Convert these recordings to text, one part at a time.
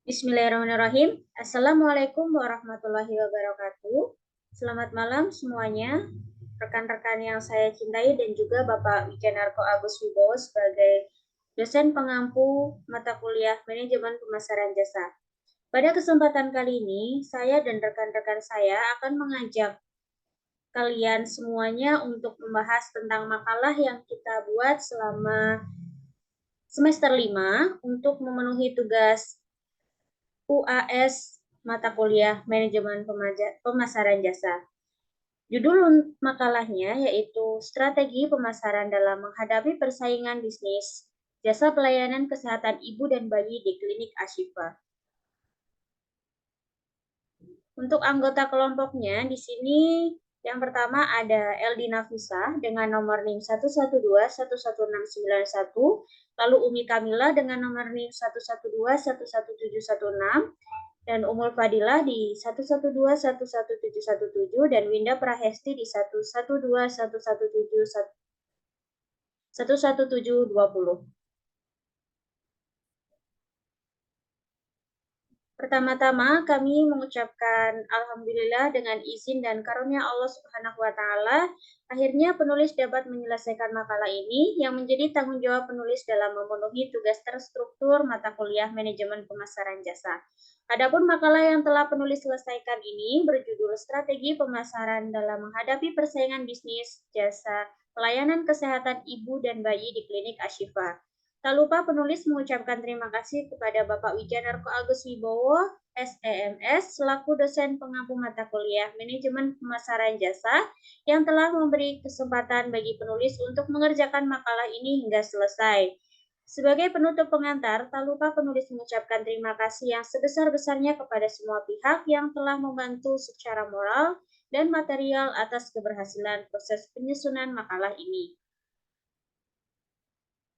Bismillahirrahmanirrahim. Assalamualaikum warahmatullahi wabarakatuh. Selamat malam semuanya, rekan-rekan yang saya cintai dan juga Bapak Wijanarko Agus Wibowo sebagai dosen pengampu mata kuliah Manajemen Pemasaran Jasa. Pada kesempatan kali ini, saya dan rekan-rekan saya akan mengajak kalian semuanya untuk membahas tentang makalah yang kita buat selama semester 5 untuk memenuhi tugas UAS mata kuliah Manajemen Pemasaran Jasa. Judul makalahnya yaitu Strategi Pemasaran dalam Menghadapi Persaingan Bisnis Jasa Pelayanan Kesehatan Ibu dan Bayi di Klinik Ashifa. Untuk anggota kelompoknya di sini yang pertama ada Eldi Nafisa dengan nomor NIM 112-11691, lalu Umi Kamila dengan nomor NIM 112-11716, dan Umul Fadilah di 112-11717, dan Winda Prahesti di 112-11720. Pertama-tama kami mengucapkan Alhamdulillah dengan izin dan karunia Allah Subhanahu wa Ta'ala, akhirnya penulis dapat menyelesaikan makalah ini yang menjadi tanggung jawab penulis dalam memenuhi tugas terstruktur mata kuliah Manajemen Pemasaran Jasa. Adapun makalah yang telah penulis selesaikan ini berjudul Strategi Pemasaran dalam Menghadapi Persaingan Bisnis Jasa Pelayanan Kesehatan Ibu dan Bayi di Klinik Ashifa. Tak lupa penulis mengucapkan terima kasih kepada Bapak Wijanarko Agus Wibowo, SEMS, selaku dosen pengampu mata kuliah Manajemen Pemasaran Jasa, yang telah memberi kesempatan bagi penulis untuk mengerjakan makalah ini hingga selesai. Sebagai penutup pengantar, tak lupa penulis mengucapkan terima kasih yang sebesar-besarnya kepada semua pihak yang telah membantu secara moral dan material atas keberhasilan proses penyusunan makalah ini.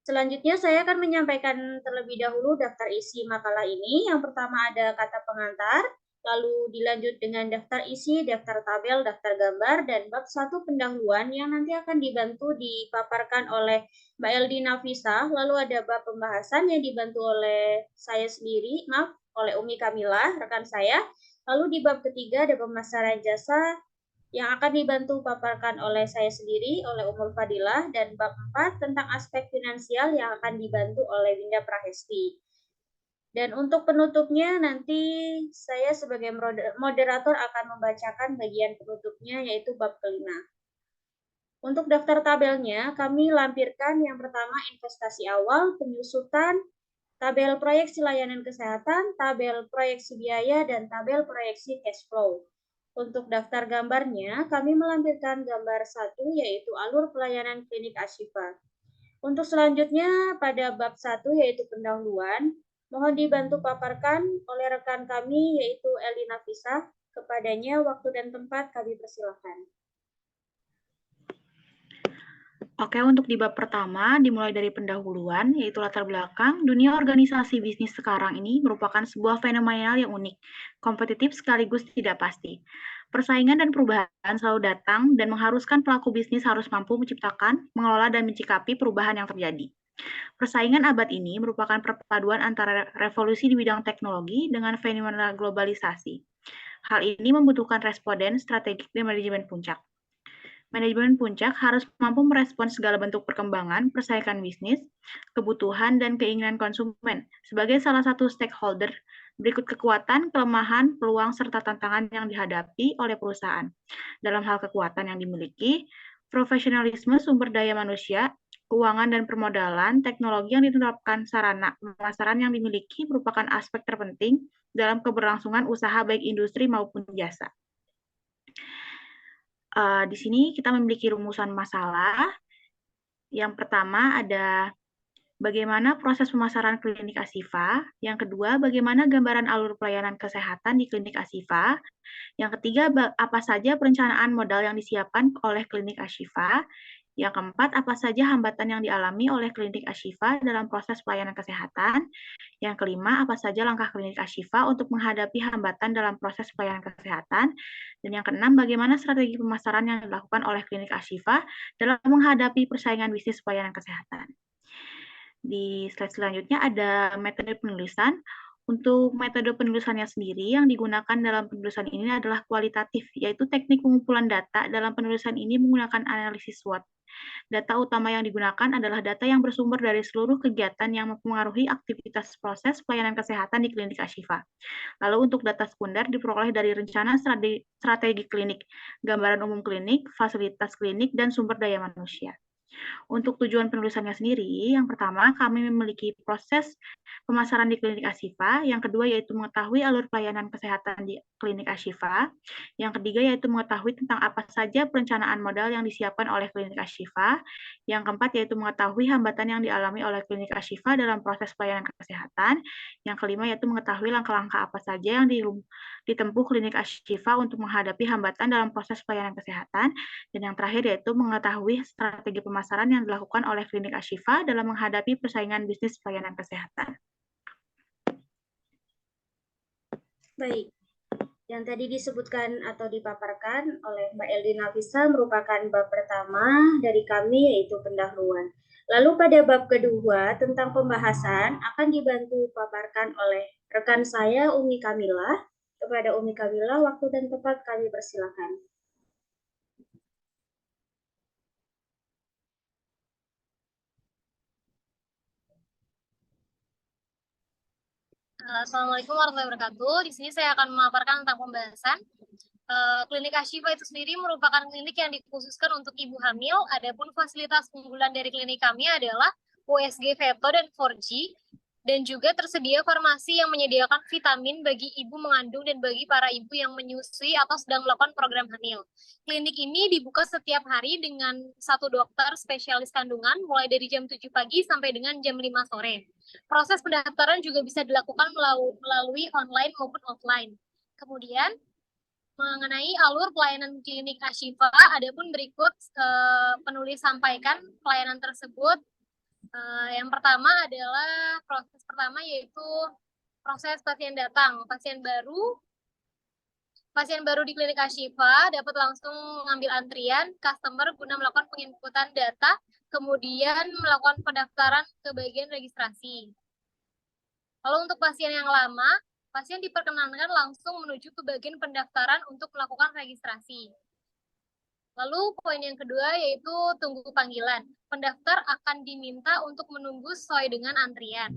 Selanjutnya saya akan menyampaikan terlebih dahulu daftar isi makalah ini. Yang pertama ada kata pengantar, lalu dilanjut dengan daftar isi, daftar tabel, daftar gambar, dan bab 1 pendahuluan yang nanti akan dibantu dipaparkan oleh Mbak Eldi Nafisa. Lalu ada bab pembahasan yang dibantu oleh saya sendiri, oleh Umi Kamila, rekan saya. Lalu di bab ketiga ada pemasaran jasa yang akan dibantu paparkan oleh saya sendiri, oleh Umul Fadilah, dan bab 4 tentang aspek finansial yang akan dibantu oleh Winda Prahesti. Dan untuk penutupnya nanti saya sebagai moderator akan membacakan bagian penutupnya yaitu bab kelima. Untuk daftar tabelnya, kami lampirkan yang pertama investasi awal, penyusutan, tabel proyeksi layanan kesehatan, tabel proyeksi biaya, dan tabel proyeksi cash flow. Untuk daftar gambarnya, kami melampirkan gambar 1 yaitu alur pelayanan klinik Ashifa. Untuk selanjutnya pada bab 1 yaitu pendahuluan, mohon dibantu paparkan oleh rekan kami yaitu Elina Nafisa. Kepadanya waktu dan tempat kami persilahkan. Oke, untuk di bab pertama, dimulai dari pendahuluan, yaitu latar belakang, dunia organisasi bisnis sekarang ini merupakan sebuah fenomena yang unik, kompetitif sekaligus tidak pasti. Persaingan dan perubahan selalu datang dan mengharuskan pelaku bisnis harus mampu menciptakan, mengelola, dan mencikapi perubahan yang terjadi. Persaingan abad ini merupakan perpaduan antara revolusi di bidang teknologi dengan fenomena globalisasi. Hal ini membutuhkan responden strategik dan manajemen puncak. Manajemen puncak harus mampu merespon segala bentuk perkembangan, persaingan bisnis, kebutuhan, dan keinginan konsumen sebagai salah satu stakeholder. Berikut kekuatan, kelemahan, peluang, serta tantangan yang dihadapi oleh perusahaan. Dalam hal kekuatan yang dimiliki, profesionalisme sumber daya manusia, keuangan dan permodalan, teknologi yang diterapkan, sarana pemasaran yang dimiliki merupakan aspek terpenting dalam keberlangsungan usaha baik industri maupun jasa. Di sini kita memiliki rumusan masalah. Yang pertama ada bagaimana proses pemasaran klinik Ashifa. Yang kedua, bagaimana gambaran alur pelayanan kesehatan di klinik Ashifa. Yang ketiga, apa saja perencanaan modal yang disiapkan oleh klinik Ashifa. Yang keempat, apa saja hambatan yang dialami oleh klinik Ashifa dalam proses pelayanan kesehatan. Yang kelima, apa saja langkah klinik Ashifa untuk menghadapi hambatan dalam proses pelayanan kesehatan. Dan yang keenam, bagaimana strategi pemasaran yang dilakukan oleh klinik Ashifa dalam menghadapi persaingan bisnis pelayanan kesehatan. Di slide selanjutnya ada metode penulisan. Untuk metode penulisannya sendiri, yang digunakan dalam penulisan ini adalah kualitatif, yaitu teknik pengumpulan data dalam penulisan ini menggunakan analisis SWOT. Data utama yang digunakan adalah data yang bersumber dari seluruh kegiatan yang mempengaruhi aktivitas proses pelayanan kesehatan di klinik Ashifa. Lalu untuk data sekunder diperoleh dari rencana strategi klinik, gambaran umum klinik, fasilitas klinik, dan sumber daya manusia. Untuk tujuan penulisannya sendiri, yang pertama, kami memiliki proses pemasaran di klinik Ashifa, yang kedua yaitu mengetahui alur pelayanan kesehatan di klinik Ashifa, yang ketiga yaitu mengetahui tentang apa saja perencanaan modal yang disiapkan oleh klinik Ashifa, yang keempat yaitu mengetahui hambatan yang dialami oleh klinik Ashifa dalam proses pelayanan kesehatan, yang kelima yaitu mengetahui langkah-langkah apa saja yang ditempuh klinik Ashifa untuk menghadapi hambatan dalam proses pelayanan kesehatan, dan yang terakhir yaitu mengetahui strategi pemasaran yang dilakukan oleh klinik Ashifa dalam menghadapi persaingan bisnis pelayanan kesehatan. Baik, yang tadi disebutkan atau dipaparkan oleh Mbak Eldin Nafisa merupakan bab pertama dari kami, yaitu pendahuluan. Lalu pada bab kedua tentang pembahasan akan dibantu paparkan oleh rekan saya Umi Kamila. Kepada Umi Kamila, waktu dan tempat kami persilakan. Assalamualaikum warahmatullahi wabarakatuh. Di sini saya akan memaparkan tentang pembahasan. Klinik Ashifa itu sendiri merupakan klinik yang dikhususkan untuk ibu hamil. Adapun fasilitas unggulan dari klinik kami adalah USG Veto dan 4G, dan juga tersedia farmasi yang menyediakan vitamin bagi ibu mengandung dan bagi para ibu yang menyusui atau sedang melakukan program hamil. Klinik ini dibuka setiap hari dengan satu dokter spesialis kandungan mulai dari jam 7 pagi sampai dengan jam 5 sore. Proses pendaftaran juga bisa dilakukan melalui online maupun offline. Kemudian, mengenai alur pelayanan klinik Ashifa, adapun berikut penulis sampaikan pelayanan tersebut. Yang pertama adalah proses pertama, yaitu proses pasien datang. Pasien baru di klinik Ashifa dapat langsung mengambil antrian customer guna melakukan penginputan data, kemudian melakukan pendaftaran ke bagian registrasi. Lalu untuk pasien yang lama, pasien diperkenankan langsung menuju ke bagian pendaftaran untuk melakukan registrasi. Lalu poin yang kedua yaitu tunggu panggilan. Pendaftar akan diminta untuk menunggu sesuai dengan antrian.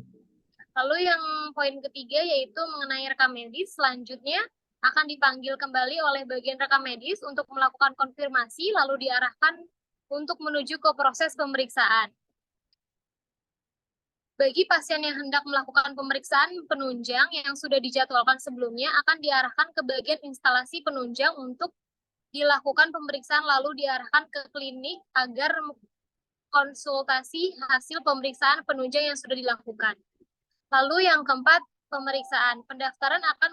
Lalu yang poin ketiga yaitu mengenai rekam medis. Selanjutnya akan dipanggil kembali oleh bagian rekam medis untuk melakukan konfirmasi, lalu diarahkan untuk menuju ke proses pemeriksaan. Bagi pasien yang hendak melakukan pemeriksaan penunjang yang sudah dijadwalkan sebelumnya, akan diarahkan ke bagian instalasi penunjang untuk dilakukan pemeriksaan, lalu diarahkan ke klinik agar konsultasi hasil pemeriksaan penunjang yang sudah dilakukan. Lalu yang keempat, pemeriksaan. Pendaftar akan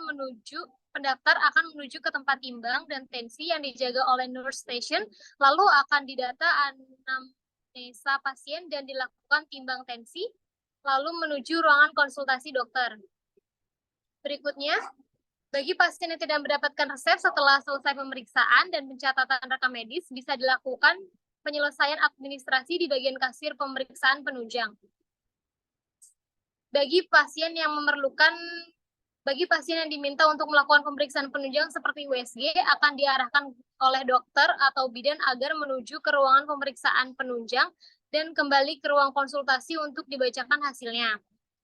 menuju ke tempat timbang dan tensi yang dijaga oleh nurse station, lalu akan didata anamnesa pasien dan dilakukan timbang tensi, lalu menuju ruangan konsultasi dokter. Berikutnya, bagi pasien yang tidak mendapatkan resep setelah selesai pemeriksaan dan pencatatan rekam medis, bisa dilakukan penyelesaian administrasi di bagian kasir pemeriksaan penunjang. Bagi pasien yang diminta untuk melakukan pemeriksaan penunjang seperti USG, akan diarahkan oleh dokter atau bidan agar menuju ke ruangan pemeriksaan penunjang dan kembali ke ruang konsultasi untuk dibacakan hasilnya.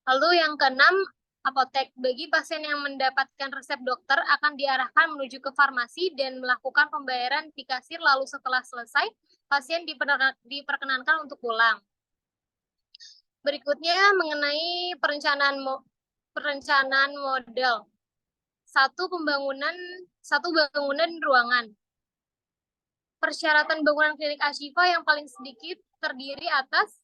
Lalu yang keenam, apotek. Bagi pasien yang mendapatkan resep dokter akan diarahkan menuju ke farmasi dan melakukan pembayaran di kasir, lalu setelah selesai, pasien diperkenankan untuk pulang. Berikutnya mengenai perencanaan modal. Satu bangunan ruangan. Persyaratan bangunan klinik Ashifa yang paling sedikit terdiri atas,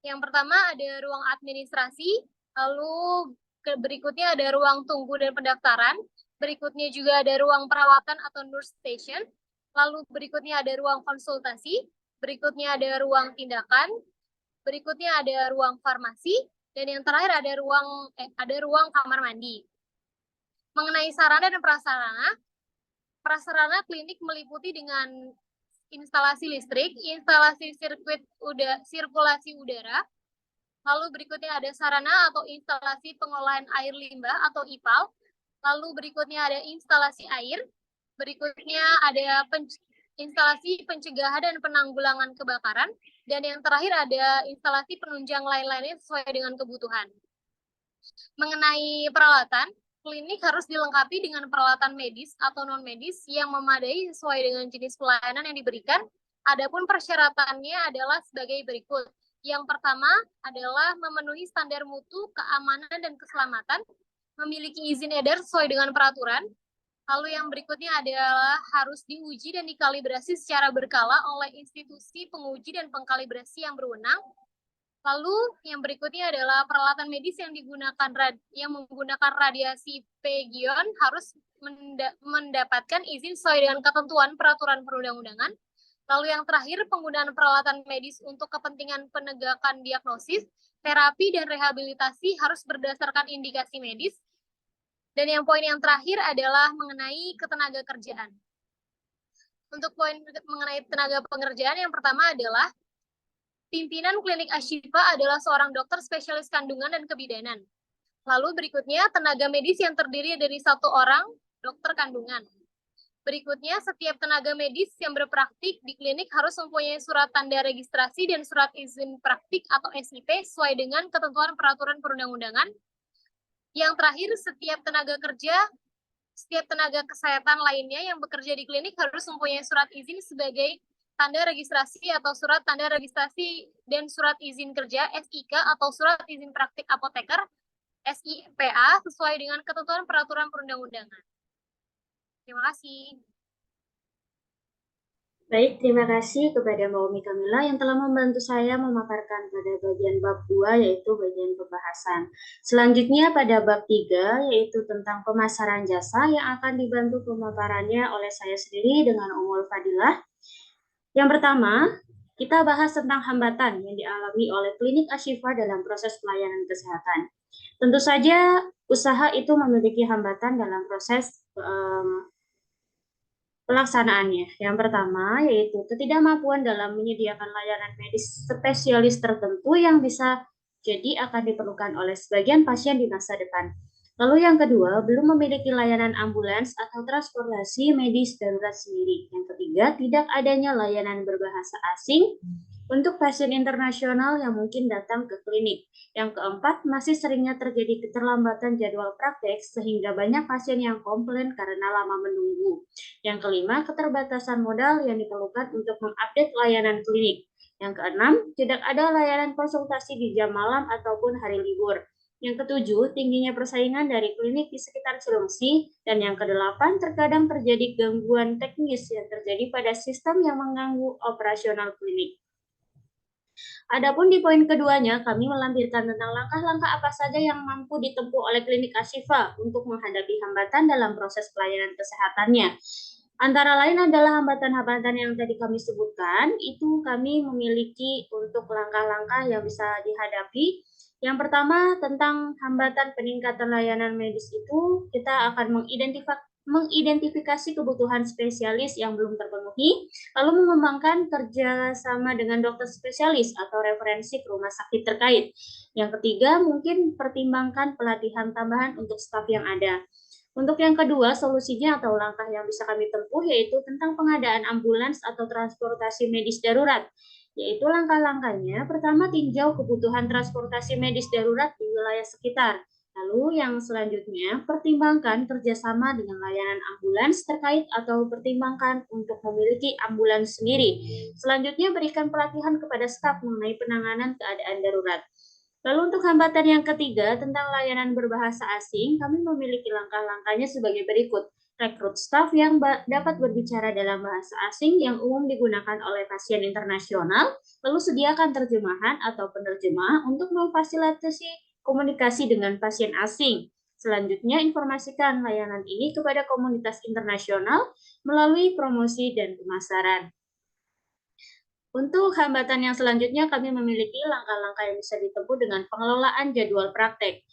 yang pertama ada ruang administrasi, lalu berikutnya ada ruang tunggu dan pendaftaran, berikutnya juga ada ruang perawatan atau nurse station, lalu berikutnya ada ruang konsultasi, berikutnya ada ruang tindakan, berikutnya ada ruang farmasi, dan yang terakhir ada ruang kamar mandi. Mengenai sarana dan prasarana klinik meliputi dengan instalasi listrik, instalasi sirkulasi udara, Lalu berikutnya ada sarana atau instalasi pengolahan air limbah atau IPAL. Lalu berikutnya ada instalasi air. Berikutnya ada instalasi pencegahan dan penanggulangan kebakaran. Dan yang terakhir ada instalasi penunjang lain-lainnya sesuai dengan kebutuhan. Mengenai peralatan, klinik harus dilengkapi dengan peralatan medis atau non-medis yang memadai sesuai dengan jenis pelayanan yang diberikan. Adapun persyaratannya adalah sebagai berikut. Yang pertama adalah memenuhi standar mutu, keamanan, dan keselamatan, memiliki izin edar sesuai dengan peraturan. Lalu yang berikutnya adalah harus diuji dan dikalibrasi secara berkala oleh institusi penguji dan pengkalibrasi yang berwenang. Lalu yang berikutnya adalah peralatan medis yang menggunakan radiasi P-gion harus mendapatkan izin sesuai dengan ketentuan peraturan perundang-undangan. Lalu yang terakhir, penggunaan peralatan medis untuk kepentingan penegakan diagnosis, terapi, dan rehabilitasi harus berdasarkan indikasi medis. Dan yang poin yang terakhir adalah mengenai ketenaga kerjaan. Untuk poin mengenai tenaga pengerjaan, yang pertama adalah pimpinan klinik Ashifa adalah seorang dokter spesialis kandungan dan kebidanan. Lalu berikutnya, tenaga medis yang terdiri dari 1 orang dokter kandungan. Berikutnya, setiap tenaga medis yang berpraktik di klinik harus mempunyai surat tanda registrasi dan surat izin praktik atau SIP sesuai dengan ketentuan peraturan perundang-undangan. Yang terakhir, setiap tenaga kesehatan lainnya yang bekerja di klinik harus mempunyai surat izin sebagai tanda registrasi atau surat tanda registrasi dan surat izin kerja SIK atau surat izin praktik apoteker SIPA sesuai dengan ketentuan peraturan perundang-undangan. Terima kasih. Baik, terima kasih kepada Mbak Umi Kamila yang telah membantu saya memaparkan pada bagian bab 2, yaitu bagian pembahasan. Selanjutnya pada bab 3, yaitu tentang pemasaran jasa yang akan dibantu pemaparannya oleh saya sendiri dengan Ummul Fadilah. Yang pertama, kita bahas tentang hambatan yang dialami oleh klinik Ashifa dalam proses pelayanan kesehatan. Tentu saja, usaha itu memiliki hambatan dalam proses pelaksanaannya. Yang pertama yaitu ketidakmampuan dalam menyediakan layanan medis spesialis tertentu yang bisa jadi akan diperlukan oleh sebagian pasien di masa depan. Lalu yang kedua, belum memiliki layanan ambulans atau transportasi medis darurat sendiri. Yang ketiga, tidak adanya layanan berbahasa asing untuk pasien internasional yang mungkin datang ke klinik. Yang keempat, masih seringnya terjadi keterlambatan jadwal praktek sehingga banyak pasien yang komplain karena lama menunggu. Yang kelima, keterbatasan modal yang diperlukan untuk mengupdate layanan klinik. Yang keenam, tidak ada layanan konsultasi di jam malam ataupun hari libur. Yang ketujuh, tingginya persaingan dari klinik di sekitar Cilengsi. Dan yang kedelapan, terkadang terjadi gangguan teknis yang terjadi pada sistem yang mengganggu operasional klinik. Adapun di poin keduanya, kami melampirkan tentang langkah-langkah apa saja yang mampu ditempuh oleh klinik Ashifa untuk menghadapi hambatan dalam proses pelayanan kesehatannya. Antara lain adalah hambatan-hambatan yang tadi kami sebutkan, itu kami memiliki untuk langkah-langkah yang bisa dihadapi. Yang pertama, tentang hambatan peningkatan layanan medis itu, kita akan mengidentifikasi kebutuhan spesialis yang belum terpenuhi, lalu mengembangkan kerjasama dengan dokter spesialis atau referensi ke rumah sakit terkait. Yang ketiga, mungkin pertimbangkan pelatihan tambahan untuk staf yang ada. Untuk yang kedua, solusinya atau langkah yang bisa kami tempuh yaitu tentang pengadaan ambulans atau transportasi medis darurat. Yaitu langkah-langkahnya, pertama tinjau kebutuhan transportasi medis darurat di wilayah sekitar. Lalu yang selanjutnya, pertimbangkan kerjasama dengan layanan ambulans terkait atau pertimbangkan untuk memiliki ambulans sendiri. Selanjutnya, berikan pelatihan kepada staf mengenai penanganan keadaan darurat. Lalu untuk hambatan yang ketiga, tentang layanan berbahasa asing, kami memiliki langkah-langkahnya sebagai berikut. Rekrut staf yang dapat berbicara dalam bahasa asing yang umum digunakan oleh pasien internasional, lalu sediakan terjemahan atau penerjemah untuk memfasilitasi komunikasi dengan pasien asing. Selanjutnya, informasikan layanan ini kepada komunitas internasional melalui promosi dan pemasaran. Untuk hambatan yang selanjutnya, kami memiliki langkah-langkah yang bisa ditempuh dengan pengelolaan jadwal praktek.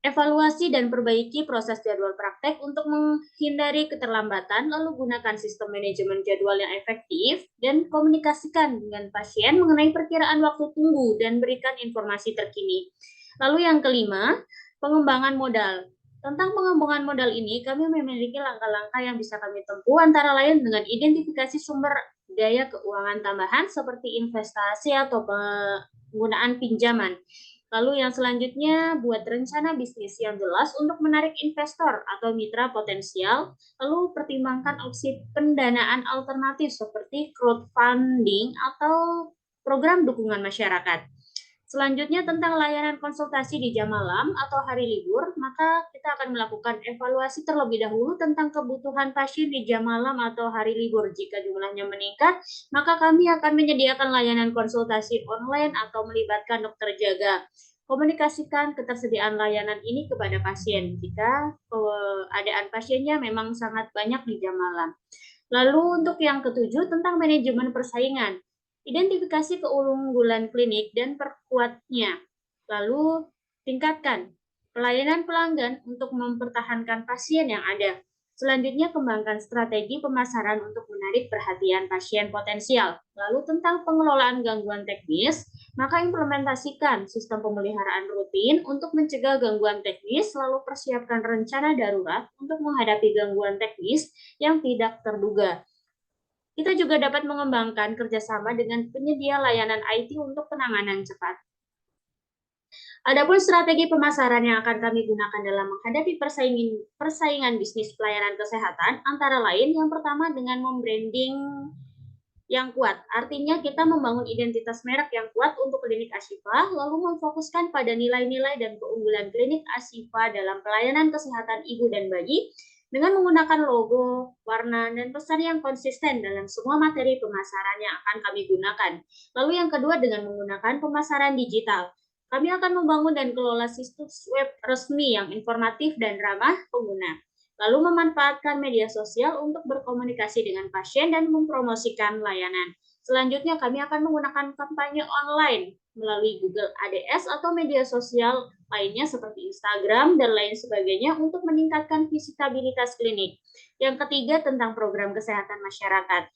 Evaluasi dan perbaiki proses jadwal praktek untuk menghindari keterlambatan, lalu gunakan sistem manajemen jadwal yang efektif, dan komunikasikan dengan pasien mengenai perkiraan waktu tunggu dan berikan informasi terkini. Lalu yang kelima, pengembangan modal. Tentang pengembangan modal ini, kami memiliki langkah-langkah yang bisa kami tempuh, antara lain dengan identifikasi sumber daya keuangan tambahan seperti investasi atau penggunaan pinjaman. Lalu yang selanjutnya, buat rencana bisnis yang jelas untuk menarik investor atau mitra potensial, lalu pertimbangkan opsi pendanaan alternatif seperti crowdfunding atau program dukungan masyarakat. Selanjutnya tentang layanan konsultasi di jam malam atau hari libur, maka kita akan melakukan evaluasi terlebih dahulu tentang kebutuhan pasien di jam malam atau hari libur. Jika jumlahnya meningkat, maka kami akan menyediakan layanan konsultasi online atau melibatkan dokter jaga. Komunikasikan ketersediaan layanan ini kepada pasien jika keadaan pasiennya memang sangat banyak di jam malam. Lalu untuk yang ketujuh tentang manajemen persaingan. Identifikasi keunggulan klinik dan perkuatnya. Lalu tingkatkan pelayanan pelanggan untuk mempertahankan pasien yang ada. Selanjutnya kembangkan strategi pemasaran untuk menarik perhatian pasien potensial. Lalu tentang pengelolaan gangguan teknis, maka implementasikan sistem pemeliharaan rutin untuk mencegah gangguan teknis, lalu persiapkan rencana darurat untuk menghadapi gangguan teknis yang tidak terduga. Kita juga dapat mengembangkan kerjasama dengan penyedia layanan IT untuk penanganan cepat. Adapun strategi pemasaran yang akan kami gunakan dalam menghadapi persaingan bisnis pelayanan kesehatan, antara lain yang pertama dengan membranding yang kuat. Artinya kita membangun identitas merek yang kuat untuk klinik Ashifa, lalu memfokuskan pada nilai-nilai dan keunggulan klinik Ashifa dalam pelayanan kesehatan ibu dan bayi, dengan menggunakan logo, warna, dan pesan yang konsisten dalam semua materi pemasaran yang akan kami gunakan. Lalu yang kedua dengan menggunakan pemasaran digital. Kami akan membangun dan kelola situs web resmi yang informatif dan ramah pengguna. Lalu memanfaatkan media sosial untuk berkomunikasi dengan pasien dan mempromosikan layanan. Selanjutnya kami akan menggunakan kampanye online melalui Google Ads atau media sosial lainnya seperti Instagram dan lain sebagainya untuk meningkatkan visitabilitas klinik. Yang ketiga tentang program kesehatan masyarakat.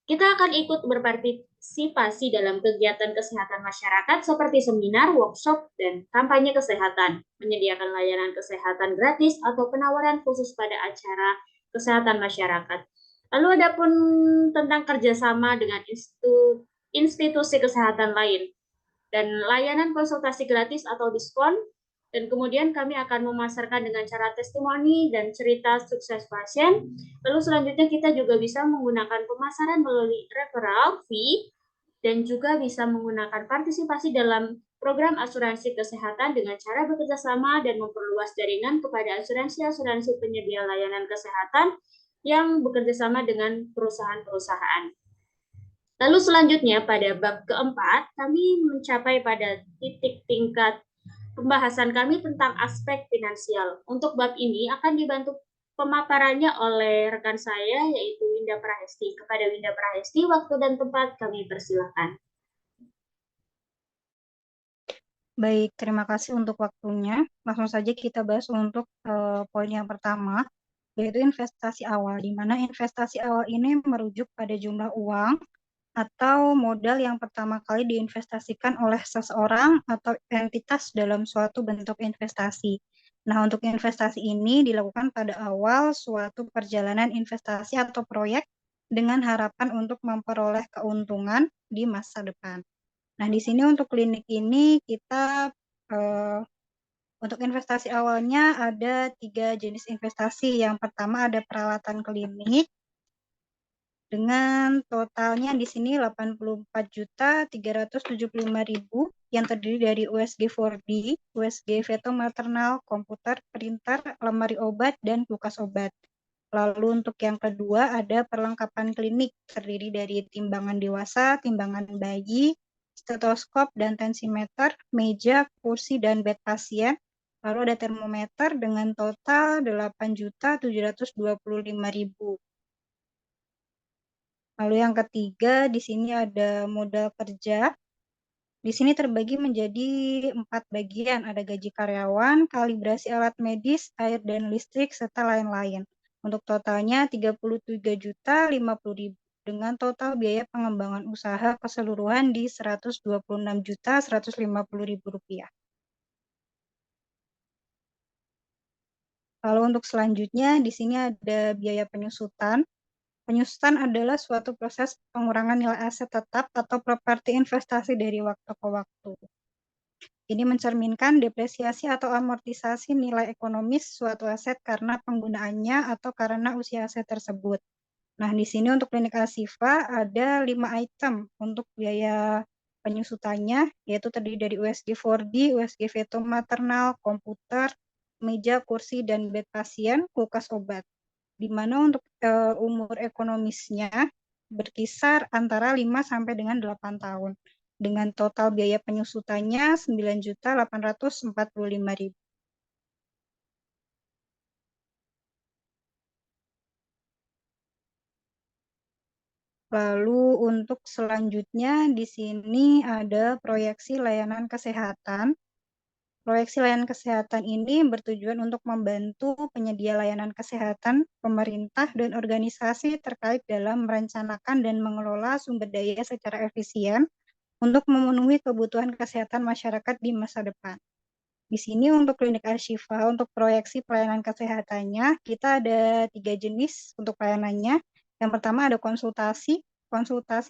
Kita akan ikut berpartisipasi dalam kegiatan kesehatan masyarakat seperti seminar, workshop, dan kampanye kesehatan, menyediakan layanan kesehatan gratis atau penawaran khusus pada acara kesehatan masyarakat. Lalu adapun tentang kerjasama dengan institusi kesehatan lain dan layanan konsultasi gratis atau diskon, dan kemudian kami akan memasarkan dengan cara testimoni dan cerita sukses pasien. Lalu selanjutnya kita juga bisa menggunakan pemasaran melalui referral fee dan juga bisa menggunakan partisipasi dalam program asuransi kesehatan dengan cara bekerjasama dan memperluas jaringan kepada asuransi-asuransi penyedia layanan kesehatan yang bekerjasama dengan perusahaan-perusahaan. Lalu selanjutnya pada bab keempat, kami mencapai pada titik tingkat pembahasan kami tentang aspek finansial. Untuk bab ini akan dibantu pemaparannya oleh rekan saya, yaitu Winda Prahesti. Kepada Winda Prahesti, waktu dan tempat kami persilahkan. Baik, terima kasih untuk waktunya. Langsung saja kita bahas untuk poin yang pertama, yaitu investasi awal, di mana investasi awal ini merujuk pada jumlah uang atau modal yang pertama kali diinvestasikan oleh seseorang atau entitas dalam suatu bentuk investasi. Nah, untuk investasi ini dilakukan pada awal suatu perjalanan investasi atau proyek dengan harapan untuk memperoleh keuntungan di masa depan. Nah, di sini untuk klinik ini kita untuk investasi awalnya ada 3 jenis investasi. Yang pertama ada peralatan klinik, dengan totalnya di sini 84.375.000 yang terdiri dari USG 4D, USG veto maternal, komputer, printer, lemari obat, dan kulkas obat. Lalu untuk yang kedua ada perlengkapan klinik terdiri dari timbangan dewasa, timbangan bayi, stetoskop dan tensimeter, meja, kursi, dan bed pasien. Lalu ada termometer dengan total 8.725.000. Lalu yang ketiga, di sini ada modal kerja Di sini terbagi menjadi 4 bagian, ada gaji karyawan, kalibrasi alat medis, air dan listrik, serta lain-lain. Untuk totalnya 33.050.000 dengan total biaya pengembangan usaha keseluruhan di Rp126.150.000. Lalu untuk selanjutnya di sini ada biaya penyusutan. Penyusutan adalah suatu proses pengurangan nilai aset tetap atau properti investasi dari waktu ke waktu. Ini mencerminkan depresiasi atau amortisasi nilai ekonomis suatu aset karena penggunaannya atau karena usia aset tersebut. Nah, di sini untuk klinik Asifa ada 5 item untuk biaya penyusutannya, yaitu terdiri dari USG 4D, USG veto maternal, komputer, meja, kursi, dan bed pasien, kulkas obat. Di mana untuk umur ekonomisnya berkisar antara 5 sampai dengan 8 tahun. Dengan total biaya penyusutannya 9.845.000. Lalu untuk selanjutnya di sini ada proyeksi layanan kesehatan. Proyeksi layanan kesehatan ini bertujuan untuk membantu penyedia layanan kesehatan, pemerintah, dan organisasi terkait dalam merencanakan dan mengelola sumber daya secara efisien untuk memenuhi kebutuhan kesehatan masyarakat di masa depan. Di sini untuk klinik Ashifa, untuk proyeksi pelayanan kesehatannya, kita ada 3 jenis untuk pelayanannya. Yang pertama ada konsultasi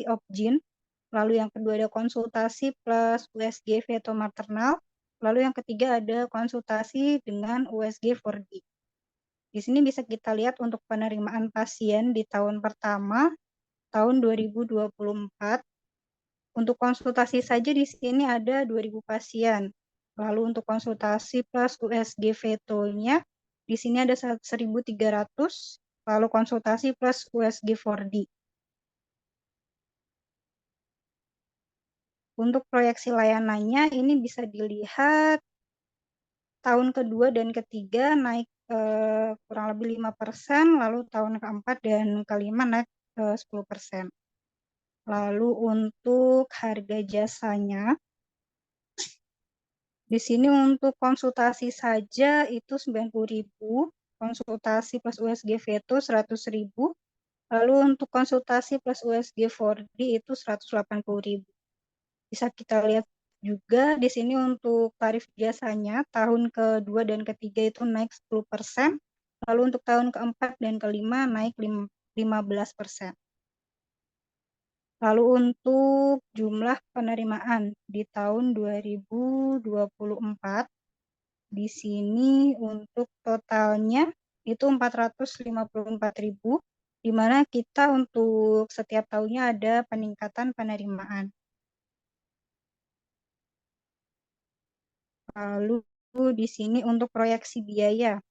obgyn, lalu yang kedua ada konsultasi plus USG veto maternal, lalu yang ketiga ada konsultasi dengan USG 4D. Di sini bisa kita lihat untuk penerimaan pasien di tahun pertama, tahun 2024. Untuk konsultasi saja di sini ada 2.000 pasien. Lalu untuk konsultasi plus USG veto-nya, di sini ada 1.300, lalu konsultasi plus USG 4D. Untuk proyeksi layanannya ini bisa dilihat tahun kedua dan ketiga naik kurang lebih 5%, lalu tahun keempat dan kelima naik 10%. Lalu untuk harga jasanya, di sini untuk konsultasi saja itu 90.000, konsultasi plus USG veto 100.000, lalu untuk konsultasi plus USG 4D itu 180.000. Bisa kita lihat juga di sini untuk tarif jasanya tahun kedua dan ketiga itu naik 10%, lalu untuk tahun keempat dan kelima naik 15%. Lalu untuk jumlah penerimaan di tahun 2024, di sini untuk totalnya itu 454.000, di mana kita untuk setiap tahunnya ada peningkatan penerimaan. Lalu di sini untuk proyeksi biaya.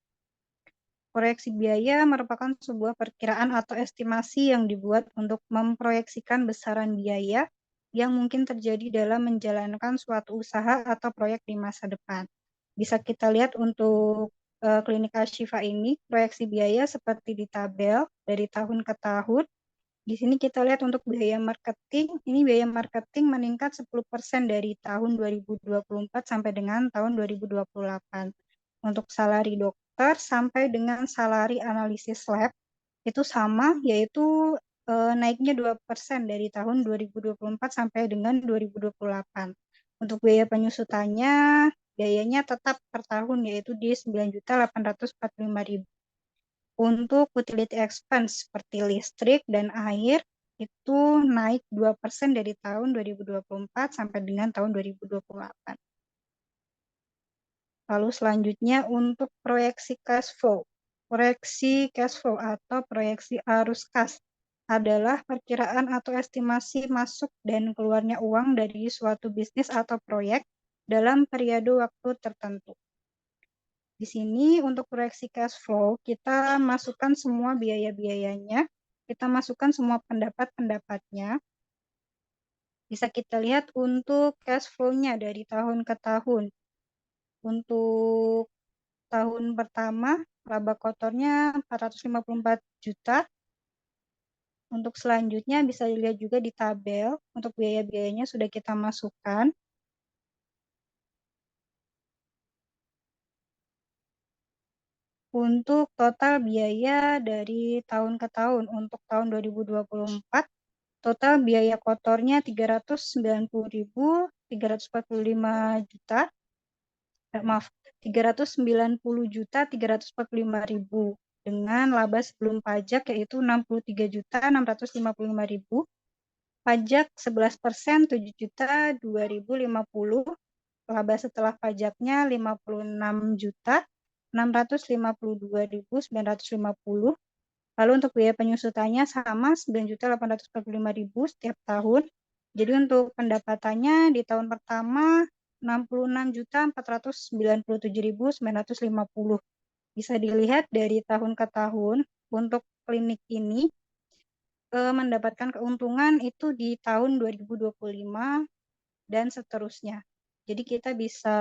Proyeksi biaya merupakan sebuah perkiraan atau estimasi yang dibuat untuk memproyeksikan besaran biaya yang mungkin terjadi dalam menjalankan suatu usaha atau proyek di masa depan. Bisa kita lihat untuk klinik Ashifa ini, proyeksi biaya seperti di tabel dari tahun ke tahun. Di sini kita lihat untuk biaya marketing, ini biaya marketing meningkat 10% dari tahun 2024 sampai dengan tahun 2028. Untuk salari dokter sampai dengan salari analisis lab itu sama, yaitu naiknya 2% dari tahun 2024 sampai dengan 2028. Untuk biaya penyusutannya, biayanya tetap per tahun yaitu di 9.845.000. Untuk utility expense seperti listrik dan air itu naik 2% dari tahun 2024 sampai dengan tahun 2028. Lalu selanjutnya untuk proyeksi cash flow. Proyeksi cash flow atau proyeksi arus kas adalah perkiraan atau estimasi masuk dan keluarnya uang dari suatu bisnis atau proyek dalam periode waktu tertentu. Di sini untuk proyeksi cash flow, kita masukkan semua biaya-biayanya, kita masukkan semua pendapat-pendapatnya. Bisa kita lihat untuk cash flow-nya dari tahun ke tahun. Untuk tahun pertama, laba kotornya 454 juta. Untuk selanjutnya bisa dilihat juga di tabel, untuk biaya-biayanya sudah kita masukkan. Untuk total biaya dari tahun ke tahun, untuk tahun 2024, total biaya kotornya 390.345 juta, maaf, 390.345.000 dengan laba sebelum pajak yaitu 63.655.000, pajak 11% 7.250, laba setelah pajaknya 56.652.950. Lalu untuk biaya penyusutannya sama 9.845.000 setiap tahun. Jadi untuk pendapatannya di tahun pertama 66.497.950. Bisa dilihat dari tahun ke tahun untuk klinik ini mendapatkan keuntungan itu di tahun 2025 dan seterusnya. Jadi kita bisa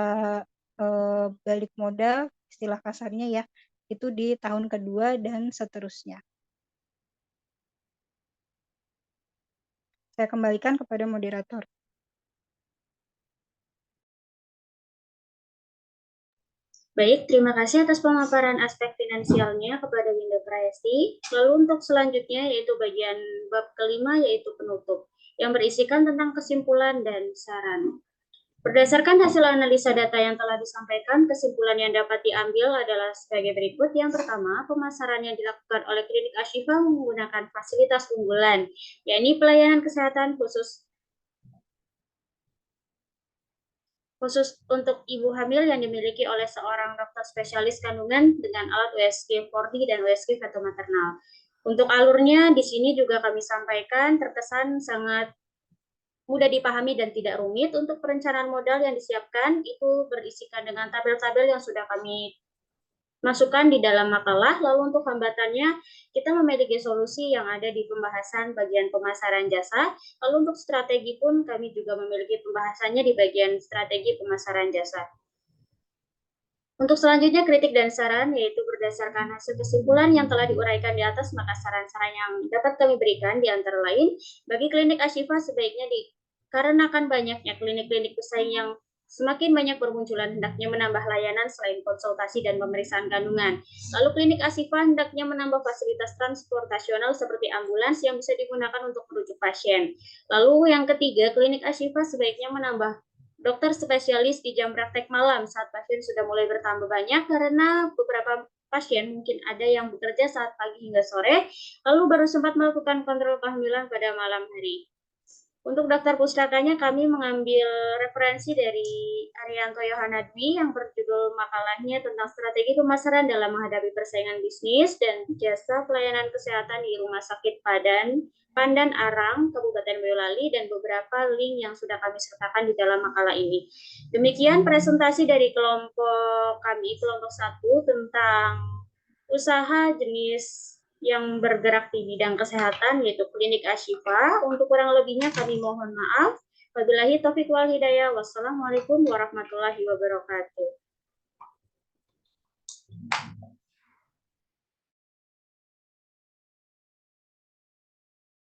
balik modal, istilah kasarnya ya, itu di tahun kedua dan seterusnya. Saya kembalikan kepada moderator. Baik, terima kasih atas pemaparan aspek finansialnya kepada Winda Prayasti. Lalu untuk selanjutnya yaitu bagian bab kelima yaitu penutup yang berisikan tentang kesimpulan dan saran. Berdasarkan hasil analisa data yang telah disampaikan, kesimpulan yang dapat diambil adalah sebagai berikut. Yang pertama, pemasaran yang dilakukan oleh Klinik Ashifa menggunakan fasilitas unggulan, yakni pelayanan kesehatan khusus untuk ibu hamil yang dimiliki oleh seorang dokter spesialis kandungan dengan alat USG 4D dan USG fetal maternal. Untuk alurnya di sini juga kami sampaikan terkesan sangat mudah dipahami dan tidak rumit. Untuk perencanaan modal yang disiapkan itu berisikan dengan tabel-tabel yang sudah kami masukkan di dalam makalah. Lalu untuk hambatannya, kita memiliki solusi yang ada di pembahasan bagian pemasaran jasa. Lalu untuk strategi pun kami juga memiliki pembahasannya di bagian strategi pemasaran jasa. Untuk selanjutnya kritik dan saran, yaitu berdasarkan hasil kesimpulan yang telah diuraikan di atas, maka saran-saran yang dapat kami berikan di antara lain, bagi Klinik Ashifa sebaiknya dikarenakan banyaknya klinik-klinik pesaing yang semakin banyak bermunculan, hendaknya menambah layanan selain konsultasi dan pemeriksaan kandungan. Lalu Klinik Ashifa hendaknya menambah fasilitas transportasional seperti ambulans yang bisa digunakan untuk merujuk pasien. Lalu yang ketiga, Klinik Ashifa sebaiknya menambah dokter spesialis di jam praktek malam saat pasien sudah mulai bertambah banyak, karena beberapa pasien mungkin ada yang bekerja saat pagi hingga sore, lalu baru sempat melakukan kontrol kehamilan pada malam hari. Untuk daftar pustakanya kami mengambil referensi dari Arianto Yohanadwi yang berjudul makalahnya tentang strategi pemasaran dalam menghadapi persaingan bisnis dan jasa pelayanan kesehatan di Rumah Sakit Pandan Arang, Kabupaten Boyolali, dan beberapa link yang sudah kami sertakan di dalam makalah ini. Demikian presentasi dari kelompok kami, kelompok 1, tentang usaha jenis yang bergerak di bidang kesehatan, yaitu Klinik Ashifa. Untuk kurang lebihnya kami mohon maaf. Wabillahi taufiq wal hidayah. Wassalamualaikum warahmatullahi wabarakatuh.